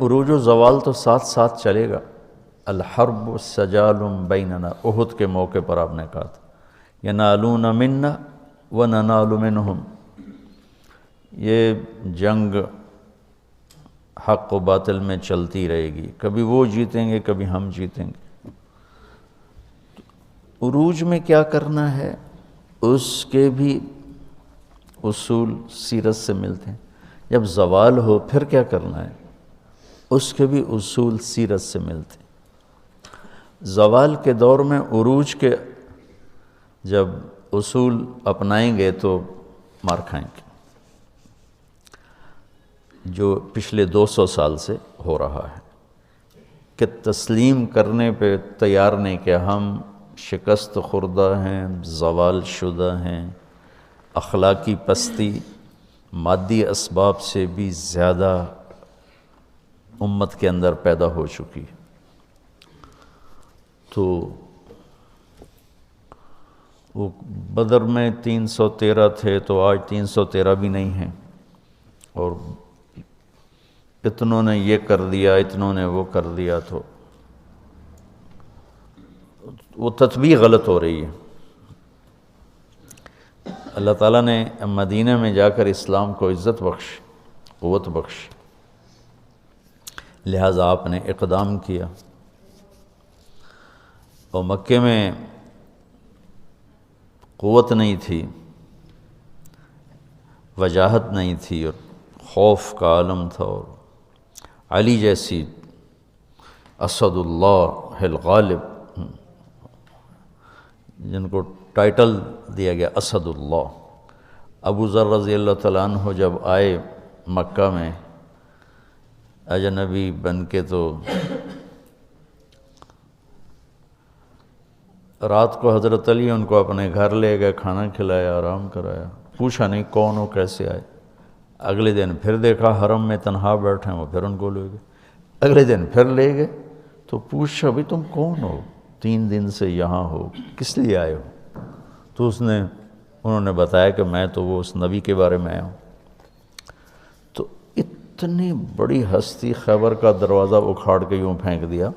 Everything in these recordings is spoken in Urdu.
عروج و زوال تو ساتھ ساتھ چلے گا. الحرب سجال بیننا، احد کے موقع پر آپ نے کہا تھا ینالون منا وننال منہم، یہ جنگ حق و باطل میں چلتی رہے گی، کبھی وہ جیتیں گے کبھی ہم جیتیں گے. عروج میں کیا کرنا ہے اس کے بھی اصول سیرت سے ملتے ہیں. جب زوال ہو پھر کیا کرنا ہے اس کے بھی اصول سیرت سے ملتے ہیں. زوال کے دور میں عروج کے جب اصول اپنائیں گے تو مار کھائیں گے، جو پچھلے 200 سال سے ہو رہا ہے کہ تسلیم کرنے پہ تیار نہیں کہ ہم شکست خوردہ ہیں، زوال شدہ ہیں، اخلاقی پستی مادی اسباب سے بھی زیادہ امت کے اندر پیدا ہو چکی. تو وہ بدر میں 313 تھے تو آج 313 بھی نہیں ہیں، اور اتنوں نے یہ کر دیا اتنوں نے وہ کر دیا، تو وہ تطبیق غلط ہو رہی ہے. اللہ تعالیٰ نے مدینہ میں جا کر اسلام کو عزت بخش، قوت بخش، لہٰذا آپ نے اقدام کیا. اور مکے میں قوت نہیں تھی، وجاہت نہیں تھی، اور خوف کا عالم تھا. اور علی جیسی اسد اللہ الغالب جن کو ٹائٹل دیا گیا اسد اللہ، ابو ذر رضی اللہ تعالیٰ عنہ جب آئے مکہ میں اجنبی بن کے، تو رات کو حضرت علی ان کو اپنے گھر لے گئے، کھانا کھلایا، آرام کرایا، پوچھا نہیں کون ہو کیسے آئے. اگلے دن پھر دیکھا حرم میں تنہا بیٹھے ہیں، وہ پھر ان کو لے گئے. اگلے دن پھر لے گئے تو پوچھا بھی تم کون ہو، 3 دن سے یہاں ہو، کس لیے آئے ہو؟ تو انہوں نے بتایا کہ میں تو وہ اس نبی کے بارے میں آیا ہوں. تو اتنی بڑی ہستی خیبر کا دروازہ اکھاڑ کے یوں پھینک دیا.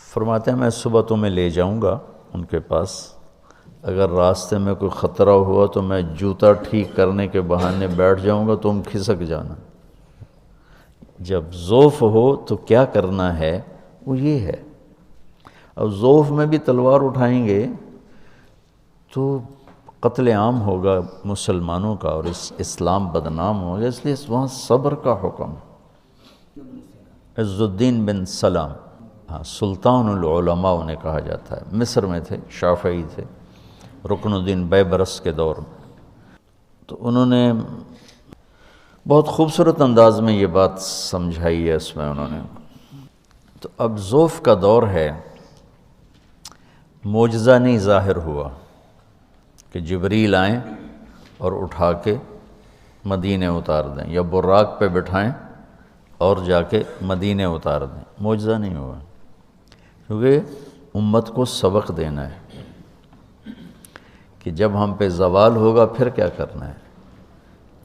فرماتے ہیں میں صبح تمہیں لے جاؤں گا ان کے پاس، اگر راستے میں کوئی خطرہ ہوا تو میں جوتا ٹھیک کرنے کے بہانے بیٹھ جاؤں گا، تم کھسک جانا. جب ضعف ہو تو کیا کرنا ہے وہ یہ ہے. اب ضعف میں بھی تلوار اٹھائیں گے تو قتل عام ہوگا مسلمانوں کا، اور اسلام بدنام ہوگا. اس لیے وہاں صبر کا حکم. عز الدین بن سلام، ہاں سلطان العلماء انہیں کہا جاتا ہے، مصر میں تھے، شافعی تھے، رکن الدین بیبرس کے دور میں. تو انہوں نے بہت خوبصورت انداز میں یہ بات سمجھائی ہے اس میں انہوں نے. تو اب ضعف کا دور ہے، معجزہ نہیں ظاہر ہوا کہ جبریل آئیں اور اٹھا کے مدینے اتار دیں، یا براق پہ بٹھائیں اور جا کے مدینے اتار دیں. معجزہ نہیں ہوا، کیونکہ امت کو سبق دینا ہے کہ جب ہم پہ زوال ہوگا پھر کیا کرنا ہے،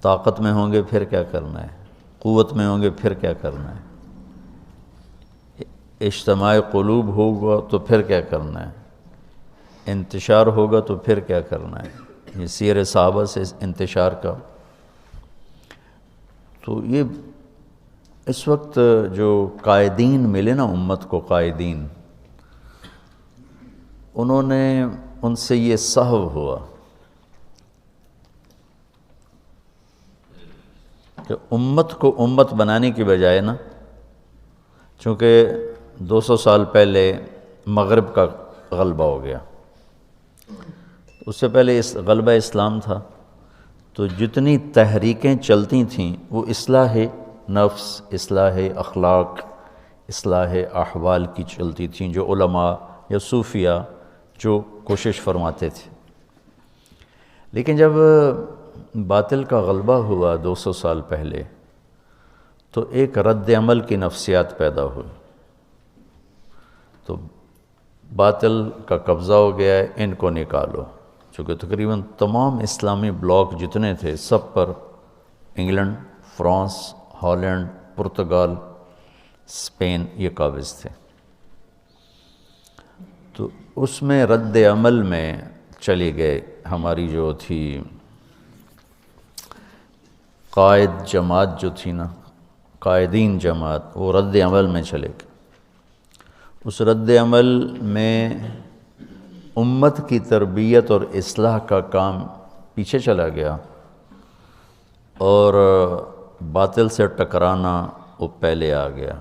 طاقت میں ہوں گے پھر کیا کرنا ہے، قوت میں ہوں گے پھر کیا کرنا ہے، اجتماع قلوب ہوگا تو پھر کیا کرنا ہے، انتشار ہوگا تو پھر کیا کرنا ہے. یہ سیر صحابہ سے انتشار کا. تو یہ اس وقت جو قائدین ملے نا امت کو، قائدین، انہوں نے ان سے یہ سہو ہوا کہ امت کو امت بنانے کی بجائے نا، چونکہ 200 سال پہلے مغرب کا غلبہ ہو گیا، اس سے پہلے غلبہ اسلام تھا، تو جتنی تحریکیں چلتی تھیں وہ اصلاح نفس، اصلاح اخلاق، اصلاح احوال کی چلتی تھیں، جو علماء یا صوفیہ جو کوشش فرماتے تھے. لیکن جب باطل کا غلبہ ہوا 200 سال پہلے، تو ایک رد عمل کی نفسیات پیدا ہوئی. تو باطل کا قبضہ ہو گیا ہے، ان کو نکالو. چونکہ تقریباً تمام اسلامی بلاک جتنے تھے سب پر England, France, Holland, Portugal Spain یہ قابض تھے۔ تو اس میں رد عمل میں چلے گئے، ہماری جو تھی قائد جماعت جو تھی نا، قائدین جماعت، وہ رد عمل میں چلے گئے۔ اس رد عمل میں امت کی تربیت اور اصلاح کا کام پیچھے چلا گیا، اور باطل سے ٹکرانا وہ پہلے آ گیا،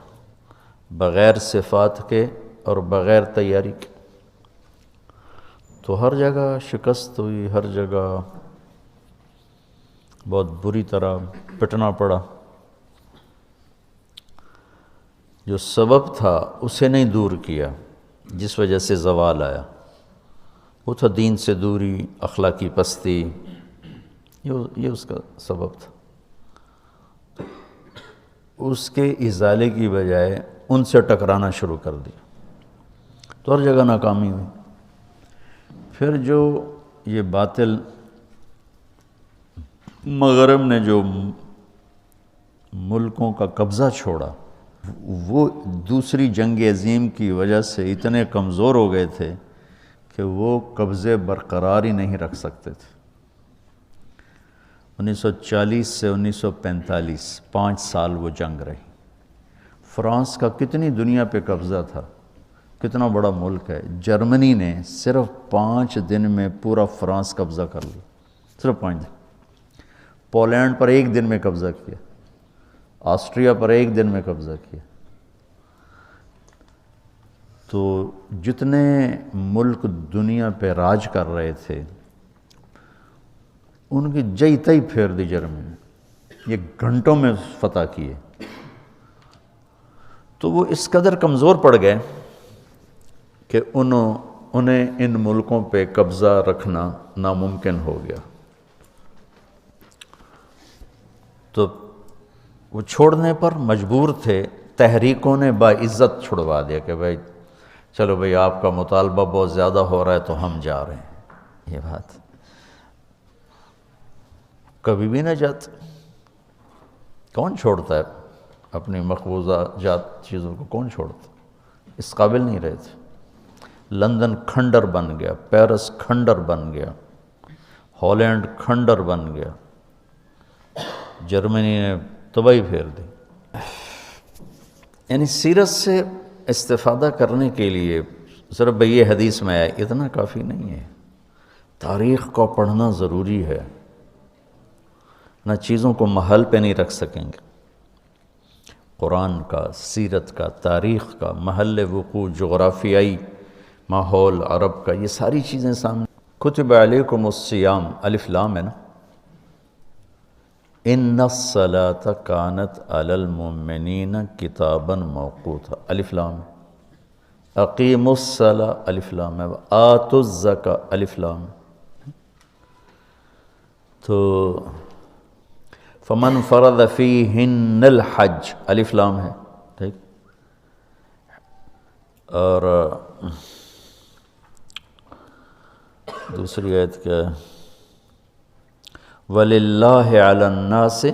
بغیر صفات کے اور بغیر تیاری کے۔ تو ہر جگہ شکست ہوئی، ہر جگہ بہت بری طرح پٹنا پڑا۔ جو سبب تھا اسے نہیں دور کیا، جس وجہ سے زوال آیا، وہ تھا دین سے دوری، اخلاقی پستی، یہ اس کا سبب تھا۔ اس کے ازالے کی بجائے ان سے ٹکرانا شروع کر دیا، تو ہر جگہ ناکامی ہوئی۔ پھر جو یہ باطل مغرب نے جو ملکوں کا قبضہ چھوڑا، وہ دوسری جنگ عظیم کی وجہ سے اتنے کمزور ہو گئے تھے کہ وہ قبضے برقرار ہی نہیں رکھ سکتے تھے۔ 1940 سے 1945 5 سال وہ جنگ رہی۔ فرانس کا کتنی دنیا پہ قبضہ تھا، کتنا بڑا ملک ہے۔ جرمنی نے صرف 5 دن میں پورا فرانس قبضہ کر لیا، صرف 5 دن۔ پولینڈ پر 1 دن میں قبضہ کیا، آسٹریا پر 1 دن میں قبضہ کیا۔ تو جتنے ملک دنیا پہ راج کر رہے تھے ان کی جئی تئی پھیر دی جرمنی نے، یہ گھنٹوں میں فتح کیے۔ تو وہ اس قدر کمزور پڑ گئے کہ انہیں ان ملکوں پہ قبضہ رکھنا ناممکن ہو گیا۔ تو وہ چھوڑنے پر مجبور تھے، تحریکوں نے باعزت چھڑوا دیا کہ بھائی چلو بھائی آپ کا مطالبہ بہت زیادہ ہو رہا ہے تو ہم جا رہے ہیں۔ یہ بات کبھی بھی نہ جاتے، کون چھوڑتا ہے اپنی مقبوضہ جات چیزوں کو، کون چھوڑتا، اس قابل نہیں رہے تھے۔ لندن کھنڈر بن گیا، پیرس کھنڈر بن گیا، ہالینڈ کھنڈر بن گیا، جرمنی نے تباہی پھیر دی۔ یعنی سیرت سے استفادہ کرنے کے لیے صرف بھئی یہ حدیث میں آیا اتنا کافی نہیں ہے، تاریخ کو پڑھنا ضروری ہے، نہ چیزوں کو محل پہ نہیں رکھ سکیں گے۔ قرآن کا، سیرت کا، تاریخ کا، محل وقوع، جغرافیائی ماحول عرب کا، یہ ساری چیزیں سامنے۔ کتب علیکم الصیام، الف لام ہے نا، ان الصلاۃ کانت علی المؤمنین کتابا موقوتا، الف لام، اقیموا الصلاۃ، الف لام ہے، آتوا الزکاۃ، الف لام۔ تو فمن فرض فیہن الحج، الف لام ہے، ٹھیک۔ اور دوسری آیت کیا ہے؟ وَلِلَّهِ عَلَى النَّاسِ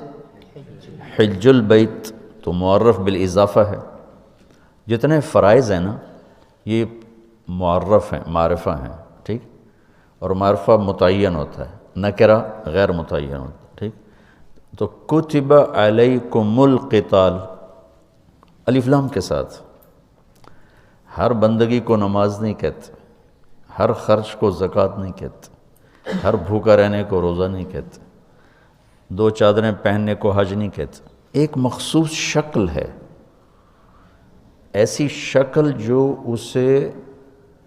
حِجُّ الْبَيْتِ، تو معرف بالاضافہ ہے۔ جتنے فرائض ہیں نا یہ معرف ہیں، معرفہ ہیں، ٹھیک۔ اور معرفہ متعین ہوتا ہے، نکرہ غیر متعین ہوتا ہے، ٹھیک۔ تو کتب علیکم القتال، الف لام کے ساتھ۔ ہر بندگی کو نماز نہیں کہتے، ہر خرچ کو زکوٰۃ نہیں کہتے، ہر بھوکا رہنے کو روزہ نہیں کہتے، 2 چادریں پہننے کو حج نہیں کہتے۔ ایک مخصوص شکل ہے، ایسی شکل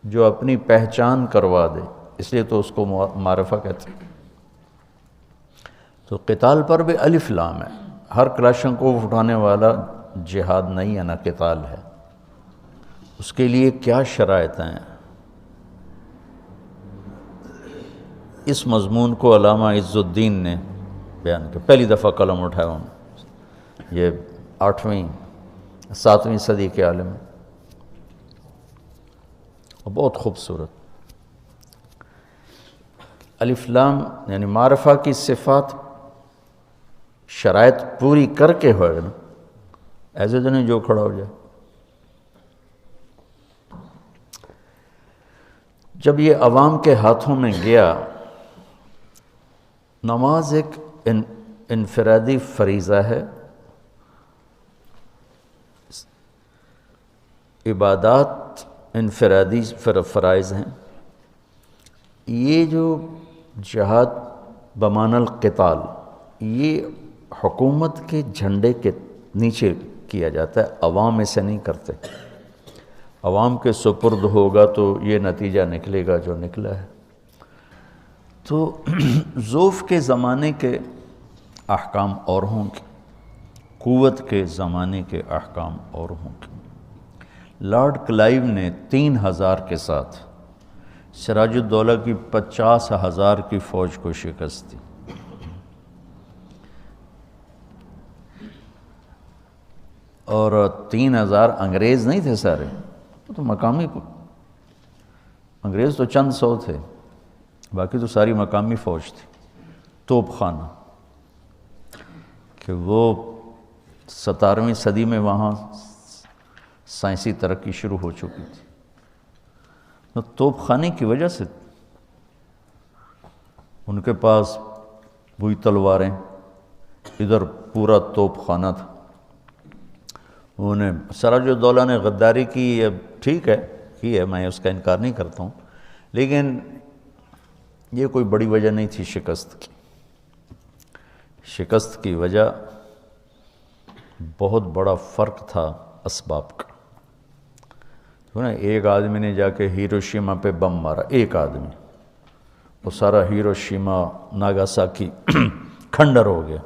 جو اپنی پہچان کروا دے، اس لیے تو اس کو معرفہ کہتے ہیں۔ تو قتال پر بھی الف لام ہے، ہر کلاشن کو اٹھانے والا جہاد نہیں ہے، نہ قتال ہے۔ اس کے لیے کیا شرائط ہیں؟ اس مضمون کو علامہ عز الدین نے بیان کیا، پہلی دفعہ قلم اٹھایا انہوں نے، یہ 7ویں صدی کے عالم ہیں، اور بہت خوبصورت۔ الف لام یعنی معرفہ کی صفات، شرائط پوری کر کے ہوئے نا، ایسے تو نہیں جو کھڑا ہو جائے۔ جب یہ عوام کے ہاتھوں میں گیا، نماز ایک انفرادی فریضہ ہے، عبادات انفرادی فرائض ہیں۔ یہ جو جہاد بمعنی القتال، یہ حکومت کے جھنڈے کے نیچے کیا جاتا ہے، عوام اسے نہیں کرتے۔ عوام کے سپرد ہوگا تو یہ نتیجہ نکلے گا جو نکلا ہے۔ تو ضعف کے زمانے کے احکام اور ہوں گے، قوت کے زمانے کے احکام اور ہوں گے۔ لارڈ کلائیو نے 3000 کے ساتھ سراج الدولہ کی 50,000 کی فوج کو شکست دی۔ اور 3000 انگریز نہیں تھے سارے، وہ تو مقامی، انگریز تو چند سو تھے، باقی تو ساری مقامی فوج تھی، توپ خانہ، کہ وہ 17ویں صدی میں وہاں سائنسی ترقی شروع ہو چکی تھی۔ تو توپ خانے کی وجہ سے ان کے پاس وہی تلواریں، ادھر پورا توپ خانہ تھا۔ انہیں سراج الدولہ نے غداری کی، اب ٹھیک ہے کی ہے، میں اس کا انکار نہیں کرتا ہوں، لیکن یہ کوئی بڑی وجہ نہیں تھی شکست کی۔ شکست کی وجہ بہت بڑا فرق تھا اسباب کا۔ ایک آدمی نے جا کے ہیروشیما پہ بم مارا، ایک آدمی، وہ سارا ہیروشیما ناگاساکی کھنڈر ہو گیا۔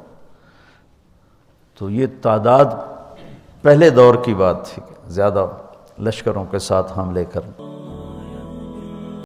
تو یہ تعداد پہلے دور کی بات تھی، زیادہ لشکروں کے ساتھ حملے کرنا۔